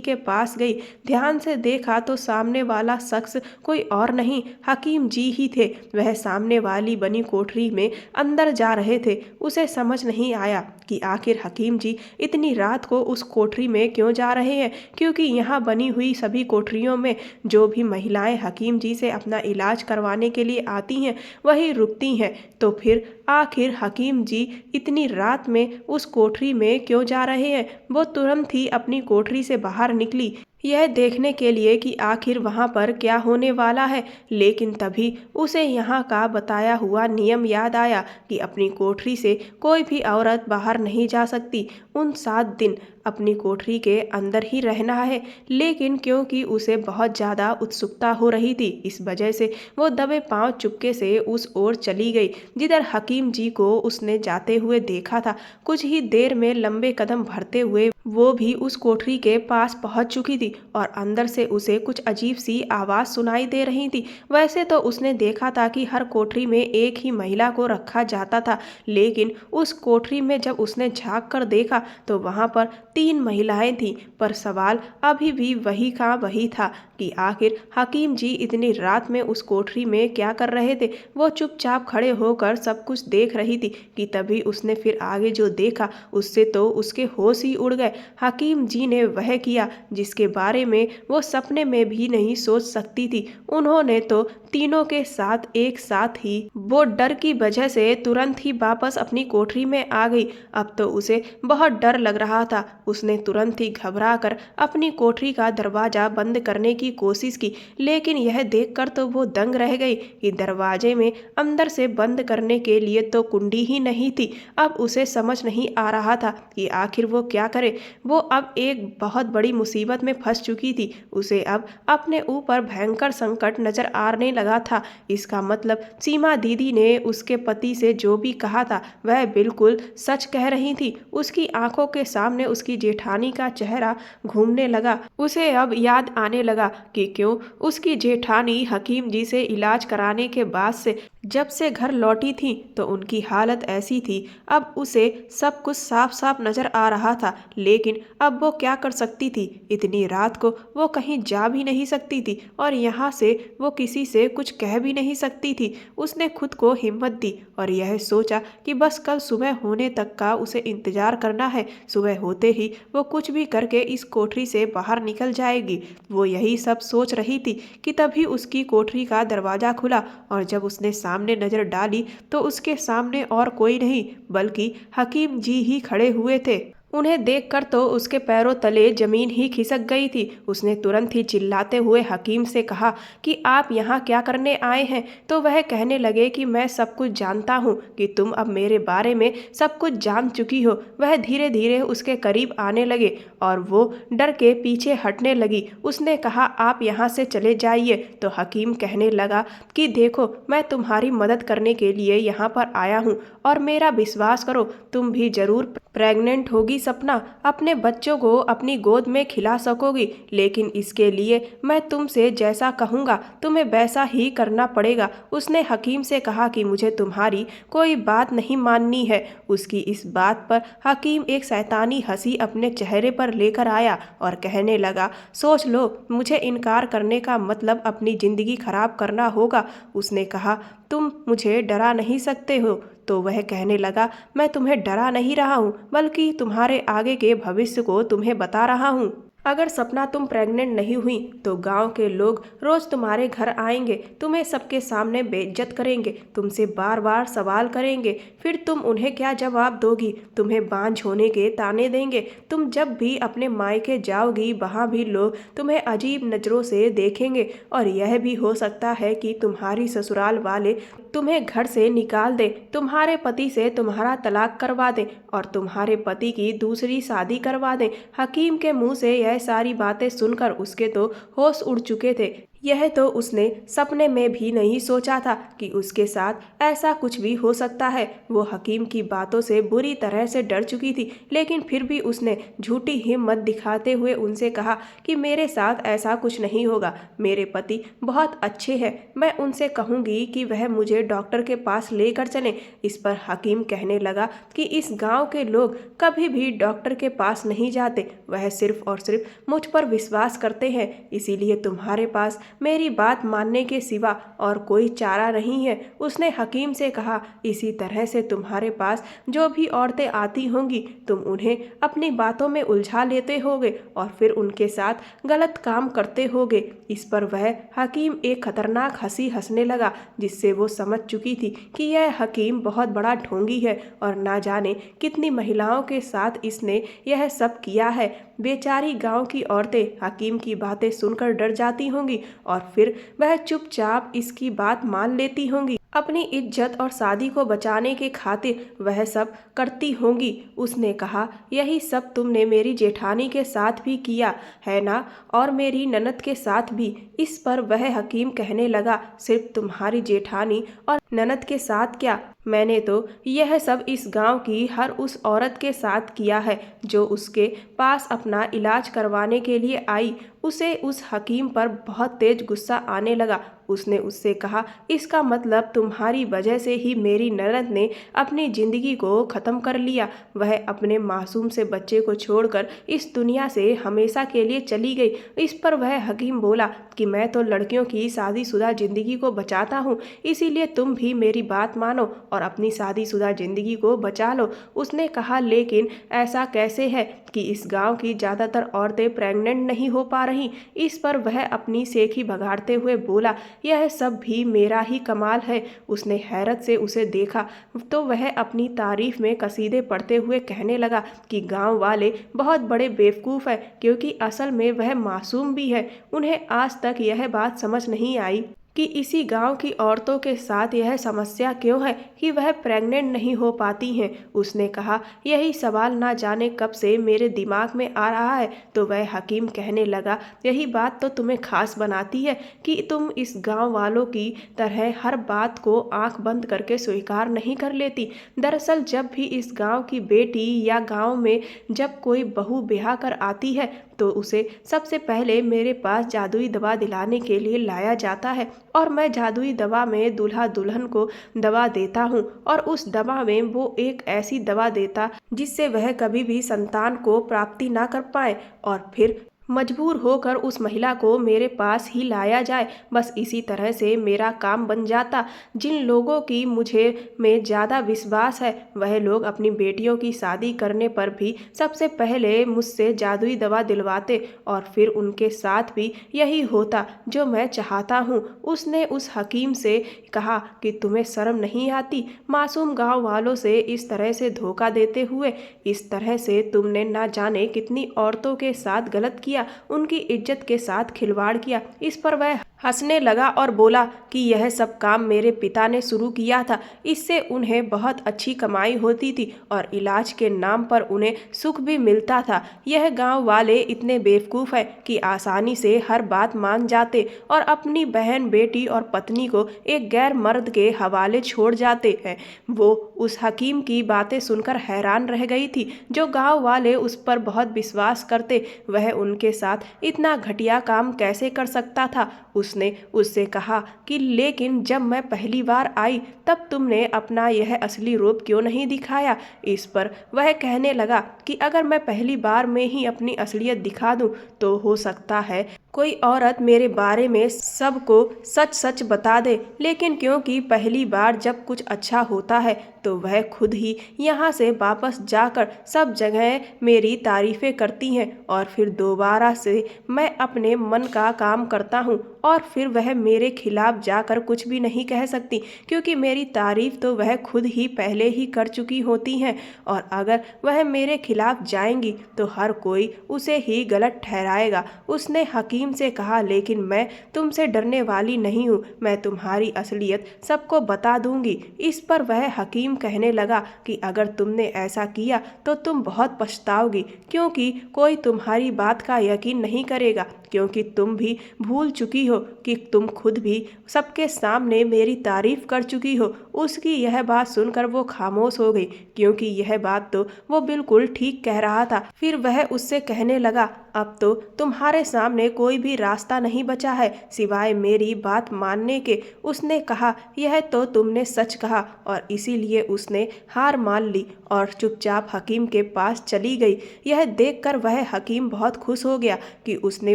के पास गई। ध्यान से देखा तो सामने वाला शख्स कोई और नहीं हकीम जी ही थे वह सामने वाली बनी कोठरी में अंदर जा रहे थे। उसे समझ नहीं आया कि आखिर हकीम जी इतनी रात को उस कोठरी में क्यों जा रहे हैं, क्योंकि यहाँ बनी हुई सभी कोठरियों में जो भी महिलाएं हकीम जी से अपना इलाज करवाने के लिए आती हैं वही रुकती हैं। तो फिर आखिर हकीम जी इतनी रात में उस कोठरी में क्यों जा रहे हैं? वो तुरंत ही अपनी कोठरी से बाहर निकली, यह देखने के लिए कि आखिर वहाँ पर क्या होने वाला है। लेकिन तभी उसे यहाँ का बताया हुआ नियम याद आया कि अपनी कोठरी से कोई भी औरत बाहर नहीं जा सकती। उन 7 दिन अपनी कोठरी के अंदर ही रहना है। लेकिन क्योंकि उसे बहुत ज़्यादा उत्सुकता हो रही थी, इस वजह से वो दबे पांव चुपके से उस ओर चली गई जिधर हकीम जी को उसने जाते हुए देखा था। कुछ ही देर में लंबे कदम भरते हुए वो भी उस कोठरी के पास पहुंच चुकी थी और अंदर से उसे कुछ अजीब सी आवाज़ सुनाई दे रही थी। वैसे तो उसने देखा था कि हर कोठरी में एक ही महिला को रखा जाता था, लेकिन उस कोठरी में जब उसने झांक कर देखा तो वहां पर 3 महिलाएं थीं। पर सवाल अभी भी वही का वही था कि आखिर हकीम जी इतनी रात में उस कोठरी में क्या कर रहे थे। वो चुपचाप खड़े होकर सब कुछ देख रही थी कि तभी उसने फिर आगे जो देखा उससे तो उसके होश ही उड़ गए। हकीम जी ने वह किया जिसके बारे में वो सपने में भी नहीं सोच सकती थी। उन्होंने तो तीनों के साथ एक साथ ही वो डर की वजह से तुरंत ही वापस अपनी कोठरी में आ गई। अब तो उसे बहुत डर लग रहा था। उसने तुरंत ही घबरा कर अपनी कोठरी का दरवाजा बंद करने की कोशिश की, लेकिन यह देखकर तो वो दंग रह गई कि दरवाजे में अंदर से बंद करने के लिए तो कुंडी ही नहीं थी। अब उसे समझ नहीं आ रहा था कि आखिर वो क्या करे। वो अब एक बहुत बड़ी मुसीबत में फंस चुकी थी। उसे अब अपने ऊपर भयंकर संकट नजर आने लगा था। इसका मतलब सीमा दीदी ने उसके पति से जो भी कहा था वह बिल्कुल सच कह रही थी। उसकी आंखों के सामने उसकी जेठानी का चेहरा घूमने लगा। उसे अब याद आने लगा कि क्यों उसकी जेठानी हकीम जी से इलाज कराने के बाद से जब से घर लौटी थी तो उनकी हालत ऐसी थी। अब उसे सब कुछ साफ साफ नजर आ रहा था, लेकिन अब वो क्या कर सकती थी। इतनी रात को वो कहीं जा भी नहीं सकती थी और यहाँ से वो किसी से कुछ कह भी नहीं सकती थी। उसने खुद को हिम्मत दी और यह सोचा कि बस कल सुबह होने तक का उसे इंतजार करना है। सुबह होते ही वो कुछ भी करके इस कोठरी से बाहर निकल जाएगी। वो यही सब सोच रही थी कि तभी उसकी कोठरी का दरवाजा खुला और जब उसने सामने नजर डाली तो उसके सामने और कोई नहीं बल्कि हकीम जी ही खड़े हुए थे। उन्हें देखकर तो उसके पैरों तले जमीन ही खिसक गई थी। उसने तुरंत ही चिल्लाते हुए हकीम से कहा कि आप यहाँ क्या करने आए हैं। तो वह कहने लगे कि मैं सब कुछ जानता हूँ कि तुम अब मेरे बारे में सब कुछ जान चुकी हो। वह धीरे धीरे उसके करीब आने लगे और वो डर के पीछे हटने लगी। उसने कहा आप यहाँ से चले जाइए। तो हकीम कहने लगा कि देखो मैं तुम्हारी मदद करने के लिए यहाँ पर आया हूँ और मेरा विश्वास करो तुम भी जरूर प्रेग्नेंट होगी सपना, अपने बच्चों को अपनी गोद में खिला सकोगी, लेकिन इसके लिए मैं तुमसे जैसा कहूँगा तुम्हें वैसा ही करना पड़ेगा। उसने हकीम से कहा कि मुझे तुम्हारी कोई बात नहीं माननी है। उसकी इस बात पर हकीम एक शैतानी हंसी अपने चेहरे पर लेकर आया और कहने लगा सोच लो मुझे इनकार करने का मतलब अपनी जिंदगी खराब करना होगा। उसने कहा तुम मुझे डरा नहीं सकते हो। तो वह कहने लगा मैं तुम्हें डरा नहीं रहा हूँ बल्कि तुम्हारे आगे के भविष्य को तुम्हें बता रहा हूँ। अगर सपना तुम प्रेग्नेंट नहीं हुई तो गांव के लोग रोज तुम्हारे घर आएंगे, तुम्हें सबके सामने बेइज्जत करेंगे, तुमसे बार बार सवाल करेंगे, फिर तुम उन्हें क्या जवाब दोगी। तुम्हें बांझ होने के ताने देंगे। तुम जब भी अपने मायके जाओगी वहाँ भी लोग तुम्हें अजीब नज़रों से देखेंगे और यह भी हो सकता है कि तुम्हारी ससुराल वाले तुम्हें घर से निकाल दें, तुम्हारे पति से तुम्हारा तलाक करवा दें और तुम्हारे पति की दूसरी शादी करवा दें। हकीम के मुंह से यह सारी बातें सुनकर उसके तो होश उड़ चुके थे। यह तो उसने सपने में भी नहीं सोचा था कि उसके साथ ऐसा कुछ भी हो सकता है। वो हकीम की बातों से बुरी तरह से डर चुकी थी, लेकिन फिर भी उसने झूठी हिम्मत दिखाते हुए उनसे कहा कि मेरे साथ ऐसा कुछ नहीं होगा, मेरे पति बहुत अच्छे हैं, मैं उनसे कहूँगी कि वह मुझे डॉक्टर के पास लेकर चलें। इस पर हकीम कहने लगा कि इस गाँव के लोग कभी भी डॉक्टर के पास नहीं जाते, वह सिर्फ और सिर्फ मुझ पर विश्वास करते हैं, इसीलिए तुम्हारे पास मेरी बात मानने के सिवा और कोई चारा नहीं है। उसने हकीम से कहा, इसी तरह से तुम्हारे पास जो भी औरतें आती होंगी तुम उन्हें अपनी बातों में उलझा लेते होगे और फिर उनके साथ गलत काम करते होगे। इस पर वह हकीम एक खतरनाक हंसी हंसने लगा, जिससे वो समझ चुकी थी कि यह हकीम बहुत बड़ा ढोंगी है और ना जाने कितनी महिलाओं के साथ इसने यह सब किया है। बेचारी गांव की औरतें हकीम की बातें सुनकर डर जाती होंगी और फिर वह चुपचाप इसकी बात मान लेती होंगी। अपनी इज्जत और शादी को बचाने के खातिर वह सब करती होंगी। उसने कहा, यही सब तुमने मेरी जेठानी के साथ भी किया है ना, और मेरी ननद के साथ भी। इस पर वह हकीम कहने लगा, सिर्फ तुम्हारी जेठानी और ननद के साथ क्या, मैंने तो यह सब इस गांव की हर उस औरत के साथ किया है जो उसके पास अपना इलाज करवाने के लिए आई। उसे उस हकीम पर बहुत तेज गुस्सा आने लगा। उसने उससे कहा, इसका मतलब तुम्हारी वजह से ही मेरी ननद ने अपनी जिंदगी को ख़त्म कर लिया। वह अपने मासूम से बच्चे को छोड़कर इस दुनिया से हमेशा के लिए चली गई। इस पर वह हकीम बोला कि मैं तो लड़कियों की शादीशुदा ज़िंदगी को बचाता हूँ, इसीलिए तुम भी मेरी बात मानो और अपनी शादीशुदा ज़िंदगी को बचा लो। उसने कहा, लेकिन ऐसा कैसे है कि इस गांव की ज़्यादातर औरतें प्रेग्नेंट नहीं हो पा रही। इस पर वह अपनी सेखी भगाड़ते हुए बोला, यह सब भी मेरा ही कमाल है। उसने हैरत से उसे देखा तो वह अपनी तारीफ में कसीदे पढ़ते हुए कहने लगा कि गांव वाले बहुत बड़े बेवकूफ़ हैं, क्योंकि असल में वह मासूम भी है। उन्हें आज तक यह बात समझ नहीं आई कि इसी गांव की औरतों के साथ यह समस्या क्यों है कि वह प्रेग्नेंट नहीं हो पाती हैं। उसने कहा, यही सवाल ना जाने कब से मेरे दिमाग में आ रहा है। तो वह हकीम कहने लगा, यही बात तो तुम्हें खास बनाती है कि तुम इस गांव वालों की तरह हर बात को आंख बंद करके स्वीकार नहीं कर लेती। दरअसल जब भी इस गांव की बेटी या गांव में जब कोई बहू ब्याह कर आती है तो उसे सबसे पहले मेरे पास जादुई दवा दिलाने के लिए लाया जाता है और मैं जादुई दवा में दूल्हा दुल्हन को दवा देता हूँ और उस दवा में वो एक ऐसी दवा देता जिससे वह कभी भी संतान को प्राप्ति ना कर पाए और फिर मजबूर होकर उस महिला को मेरे पास ही लाया जाए। बस इसी तरह से मेरा काम बन जाता। जिन लोगों की मुझे में ज़्यादा विश्वास है वह लोग अपनी बेटियों की शादी करने पर भी सबसे पहले मुझसे जादुई दवा दिलवाते और फिर उनके साथ भी यही होता जो मैं चाहता हूँ। उसने उस हकीम से कहा कि तुम्हें शर्म नहीं आती मासूम गाँव वालों से इस तरह से धोखा देते हुए। इस तरह से तुमने ना जाने कितनी औरतों के साथ गलत किया, उनकी इज्जत के साथ खिलवाड़ किया। इस पर वह हंसने लगा और बोला कि यह सब काम मेरे पिता ने शुरू किया था। इससे उन्हें बहुत अच्छी कमाई होती थी और इलाज के नाम पर उन्हें सुख भी मिलता था। यह गांव वाले इतने बेवकूफ़ हैं कि आसानी से हर बात मान जाते और अपनी बहन, बेटी और पत्नी को एक गैर मर्द के हवाले छोड़ जाते हैं। वो उस हकीम की बातें सुनकर हैरान रह गई थी। जो गाँव वाले उस पर बहुत विश्वास करते, वह उनके साथ इतना घटिया काम कैसे कर सकता था। उसने उससे कहा कि लेकिन जब मैं पहली बार आई तब तुमने अपना यह असली रूप क्यों नहीं दिखाया। इस पर वह कहने लगा कि अगर मैं पहली बार में ही अपनी असलियत दिखा दूं तो हो सकता है कोई औरत मेरे बारे में सबको सच सच बता दे, लेकिन क्योंकि पहली बार जब कुछ अच्छा होता है तो वह खुद ही यहाँ से वापस जाकर सब जगह मेरी तारीफ़ें करती हैं और फिर दोबारा से मैं अपने मन का काम करता हूँ और फिर वह मेरे खिलाफ जाकर कुछ भी नहीं कह सकती, क्योंकि मेरी तारीफ़ तो वह खुद ही पहले ही कर चुकी होती हैं और अगर वह मेरे खिलाफ जाएंगी तो हर कोई उसे ही गलत ठहराएगा। उसने हकीम से कहा, लेकिन मैं तुमसे डरने वाली नहीं हूँ, मैं तुम्हारी असलियत सबको बता दूंगी। इस पर वह हकीम कहने लगा कि अगर तुमने ऐसा किया तो तुम बहुत पछताओगी, क्योंकि कोई तुम्हारी बात का यकीन नहीं करेगा, क्योंकि तुम भी भूल चुकी हो कि तुम खुद भी सबके सामने मेरी तारीफ कर चुकी हो। उसकी यह बात सुनकर वो खामोश हो गई, क्योंकि यह बात तो वो बिल्कुल ठीक कह रहा था। फिर वह उससे कहने लगा, अब तो तुम्हारे सामने कोई भी रास्ता नहीं बचा है सिवाय मेरी बात मानने के। उसने कहा, यह तो तुमने सच कहा, और इसीलिए उसने हार मान ली और चुपचाप हकीम के पास चली गई। यह देखकर वह हकीम बहुत खुश हो गया कि उसने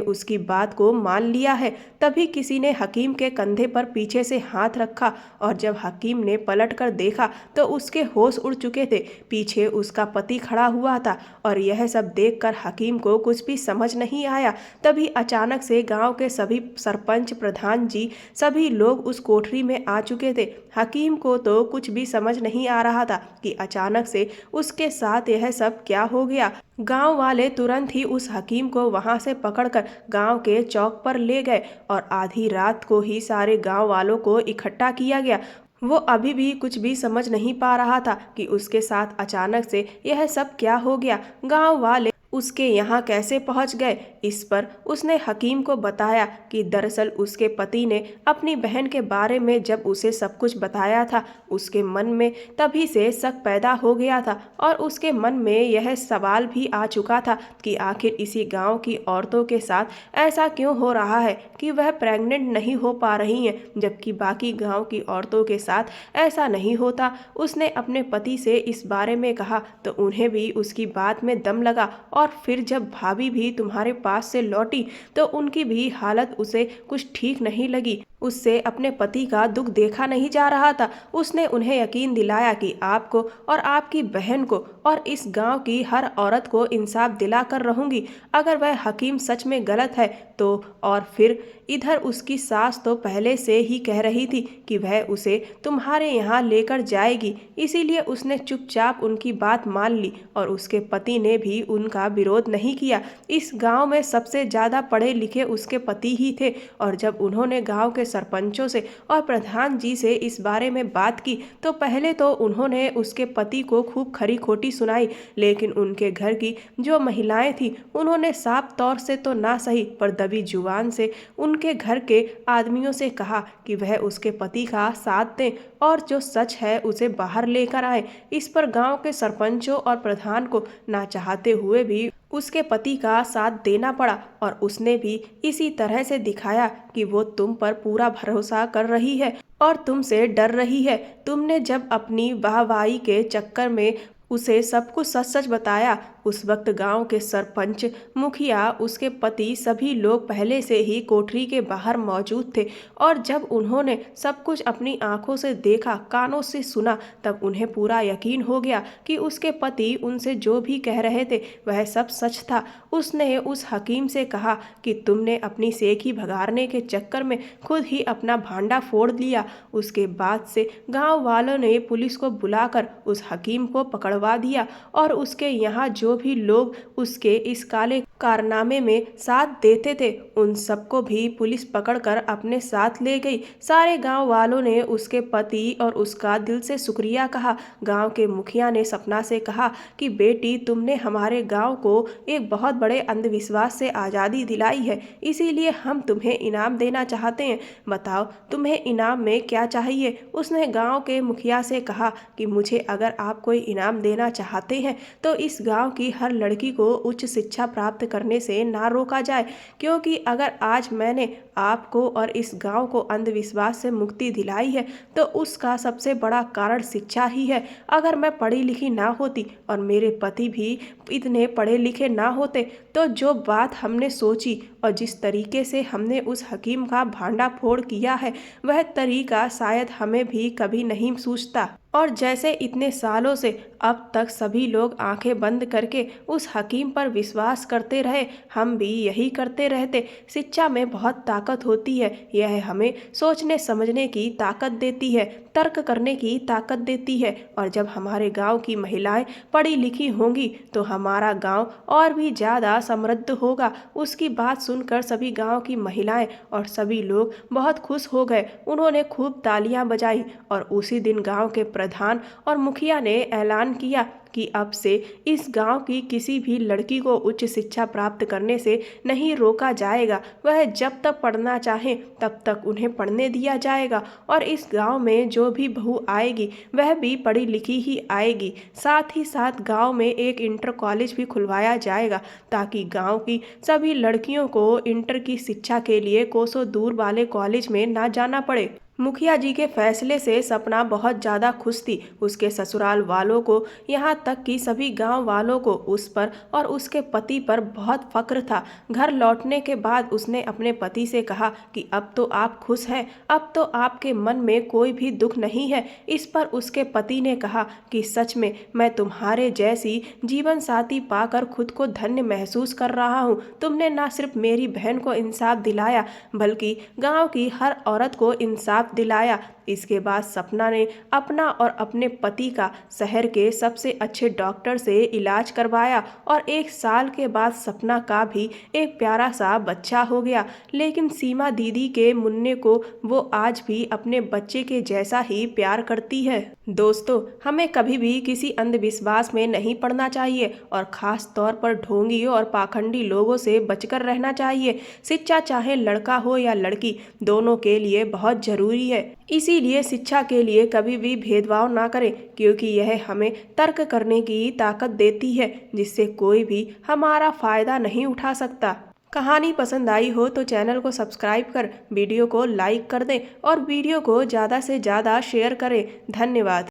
उसकी बात को मान लिया है। तभी किसी ने हकीम के कंधे पर पीछे से हाथ रखा और जब हकीम ने पलट कर देखा तो उसके होश उड़ चुके थे। पीछे उसका पति खड़ा हुआ था और यह सब देखकर हकीम को कुछ भी समझ नहीं आया। तभी अचानक से गांव के सभी सरपंच, प्रधान जी, सभी लोग उस कोठरी में आ चुके थे। हकीम को तो कुछ भी समझ नहीं आ रहा था कि अचानक से उसके साथ यह सब क्या हो गया। गांव वाले तुरंत ही उस हकीम को वहां से पकड़कर गांव के चौक पर ले गए और आधी रात को ही सारे गांव वालों को इकट्ठा किया गया। वो अभी भी कुछ भी समझ नहीं पा रहा था कि उसके साथ अचानक से यह सब क्या हो गया। गांव वाले उसके यहाँ कैसे पहुँच गए, इस पर उसने हकीम को बताया कि दरअसल उसके पति ने अपनी बहन के बारे में जब उसे सब कुछ बताया था, उसके मन में तभी से शक पैदा हो गया था और उसके मन में यह सवाल भी आ चुका था कि आखिर इसी गांव की औरतों के साथ ऐसा क्यों हो रहा है कि वह प्रेग्नेंट नहीं हो पा रही हैं, जबकि बाकी गांव की औरतों के साथ ऐसा नहीं होता। उसने अपने पति से इस बारे में कहा तो उन्हें भी उसकी बात में दम लगा और फिर जब भाभी भी तुम्हारे पास से लौटी तो उनकी भी हालत उसे कुछ ठीक नहीं लगी। उससे अपने पति का दुख देखा नहीं जा रहा था। उसने उन्हें यकीन दिलाया कि आपको और आपकी बहन को और इस गांव की हर औरत को इंसाफ दिला कर रहूंगी अगर वह हकीम सच में गलत है तो। और फिर इधर उसकी सास तो पहले से ही कह रही थी कि वह उसे तुम्हारे यहाँ लेकर जाएगी, इसीलिए उसने चुपचाप उनकी बात मान ली और उसके पति ने भी उनका विरोध नहीं किया। इस गांव में सबसे ज़्यादा पढ़े लिखे उसके पति ही थे और जब उन्होंने गांव के सरपंचों से और प्रधान जी से इस बारे में बात की तो पहले तो उन्होंने उसके पति को खूब खरी खोटी सुनाई, लेकिन उनके घर की जो महिलाएं थी उन्होंने साफ तौर से तो ना सही पर दबी जुबान से उनके घर के आदमियों से कहा कि वह उसके पति का साथ दें और जो सच है उसे बाहर लेकर आए। इस पर गांव के सरपंचों और प्रधान को ना चाहते हुए भी उसके पति का साथ देना पड़ा और उसने भी इसी तरह से दिखाया कि वो तुम पर पूरा भरोसा कर रही है और तुमसे डर रही है। तुमने जब अपनी वाहवाही के चक्कर में उसे सब कुछ सच सच बताया, उस वक्त गांव के सरपंच, मुखिया, उसके पति, सभी लोग पहले से ही कोठरी के बाहर मौजूद थे और जब उन्होंने सब कुछ अपनी आंखों से देखा, कानों से सुना, तब उन्हें पूरा यकीन हो गया कि उसके पति उनसे जो भी कह रहे थे वह सब सच था। उसने उस हकीम से कहा कि तुमने अपनी सेखी भगाड़ने के चक्कर में खुद ही अपना भांडा फोड़ लिया। उसके बाद से गांव वालों ने पुलिस को बुलाकर उस हकीम को पकड़वा दिया और उसके यहाँ जो भी लोग उसके इस काले कारनामे में साथ देते थे उन सबको भी पुलिस पकड़कर अपने साथ ले गई। सारे गांव वालों ने उसके पति और उसका दिल से शुक्रिया कहा। गांव के मुखिया ने सपना से कहा कि बेटी, तुमने हमारे गांव को एक बहुत बड़े अंधविश्वास से आज़ादी दिलाई है, इसीलिए हम तुम्हें इनाम देना चाहते हैं। बताओ तुम्हें इनाम में क्या चाहिए। उसने गांव के मुखिया से कहा कि मुझे अगर आप कोई इनाम देना चाहते हैं तो इस गांव की हर लड़की को उच्च शिक्षा प्राप्त करने से ना रोका जाए, क्योंकि अगर आज मैंने आपको और इस गांव को अंधविश्वास से मुक्ति दिलाई है तो उसका सबसे बड़ा कारण शिक्षा ही है। अगर मैं पढ़ी लिखी ना होती और मेरे पति भी इतने पढ़े लिखे ना होते तो जो बात हमने सोची और जिस तरीके से हमने उस हकीम का भांडा फोड़ किया है वह तरीका शायद हमें भी कभी नहीं सूझता। और जैसे इतने सालों से अब तक सभी लोग आंखें बंद करके उस हकीम पर विश्वास करते रहे, हम भी यही करते रहते। शिक्षा में बहुत ताकत होती है, यह हमें सोचने समझने की ताकत देती है, तर्क करने की ताकत देती है और जब हमारे गांव की महिलाएं पढ़ी लिखी होंगी तो हमारा गांव और भी ज़्यादा समृद्ध होगा। उसकी बात सुनकर सभी गांव की महिलाएं और सभी लोग बहुत खुश हो गए। उन्होंने खूब तालियां बजाई और उसी दिन गांव के प्रधान और मुखिया ने ऐलान किया कि अब से इस गांव की किसी भी लड़की को उच्च शिक्षा प्राप्त करने से नहीं रोका जाएगा। वह जब तक पढ़ना चाहें तब तक उन्हें पढ़ने दिया जाएगा और इस गांव में जो भी बहू आएगी वह भी पढ़ी लिखी ही आएगी। साथ ही साथ गांव में एक इंटर कॉलेज भी खुलवाया जाएगा ताकि गांव की सभी लड़कियों को इंटर की शिक्षा के लिए कोसों दूर वाले कॉलेज में ना जाना पड़े। मुखिया जी के फैसले से सपना बहुत ज़्यादा खुश थी। उसके ससुराल वालों को, यहाँ तक कि सभी गांव वालों को उस पर और उसके पति पर बहुत फक्र था। घर लौटने के बाद उसने अपने पति से कहा कि अब तो आप खुश हैं, अब तो आपके मन में कोई भी दुख नहीं है। इस पर उसके पति ने कहा कि सच में मैं तुम्हारे जैसी जीवन साथी पाकर खुद को धन्य महसूस कर रहा हूँ। तुमने न सिर्फ मेरी बहन को इंसाफ दिलाया बल्कि गाँव की हर औरत को इंसाफ दिलाया। इसके बाद सपना ने अपना और अपने पति का शहर के सबसे अच्छे डॉक्टर से इलाज करवाया और 1 साल के बाद सपना का भी एक प्यारा सा बच्चा हो गया। लेकिन सीमा दीदी के मुन्ने को वो आज भी अपने बच्चे के जैसा ही प्यार करती है। दोस्तों, हमें कभी भी किसी अंधविश्वास में नहीं पड़ना चाहिए और खास तौर पर ढोंगी और पाखंडी लोगों से बचकर रहना चाहिए। शिक्षा चाहे लड़का हो या लड़की, दोनों के लिए बहुत जरूरी है। इसीलिए शिक्षा के लिए कभी भी भेदभाव ना करें, क्योंकि यह हमें तर्क करने की ताकत देती है जिससे कोई भी हमारा फायदा नहीं उठा सकता। कहानी पसंद आई हो तो चैनल को सब्सक्राइब कर वीडियो को लाइक कर दें और वीडियो को ज़्यादा से ज़्यादा शेयर करें। धन्यवाद।